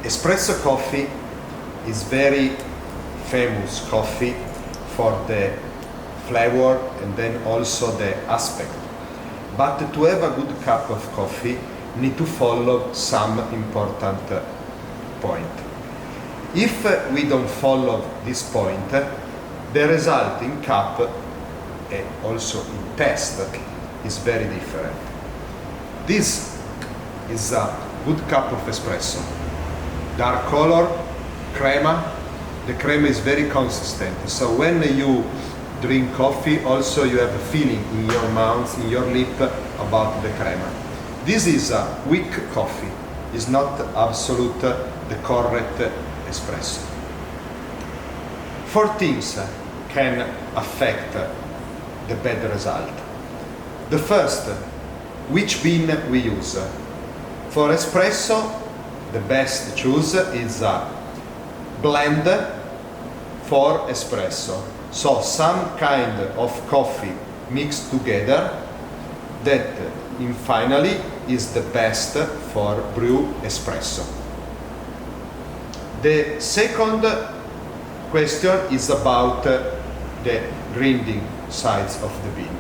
Espresso coffee is very famous coffee for the flavor and then also the aspect. But to have a good cup of coffee, need to follow some important point. If we don't follow this point, the result in cup and also in taste is very different. This is a good cup of espresso. Dark color, crema. The crema is very consistent. So when you drink coffee, also you have a feeling in your mouth, in your lip about the crema. This is a weak coffee. It's not absolute the correct espresso. 4 things can affect the bad result. The first, which bean we use. For espresso, the best choose is a blend for espresso. So some kind of coffee mixed together that in finally is the best for brew espresso. The second question is about the grinding size of the bean.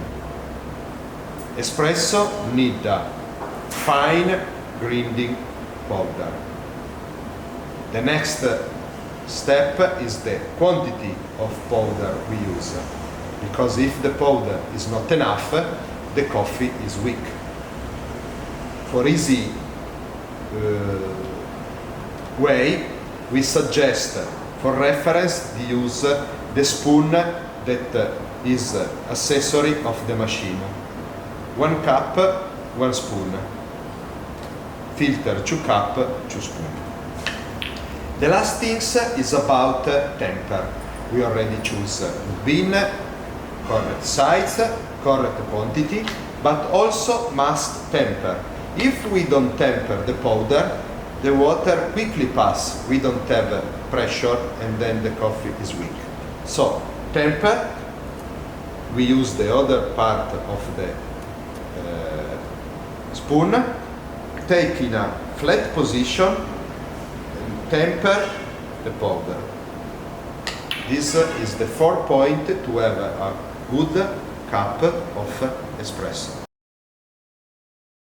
Espresso need a fine grinding powder. The next step is the quantity of powder we use, because if the powder is not enough, the coffee is weak. For easy way, we suggest for reference to use the spoon that is accessory of the machine. 1 cup, 1 spoon. Filter 2 cup, 2 spoon. The last thing is about temper. We already choose bean, correct size, correct quantity, but also must temper. If we don't temper the powder, the water quickly pass. We don't have pressure and then the coffee is weak. So temper, we use the other part of the spoon, take in a flat position and temper the powder. This is the 4 point to have a good cup of espresso.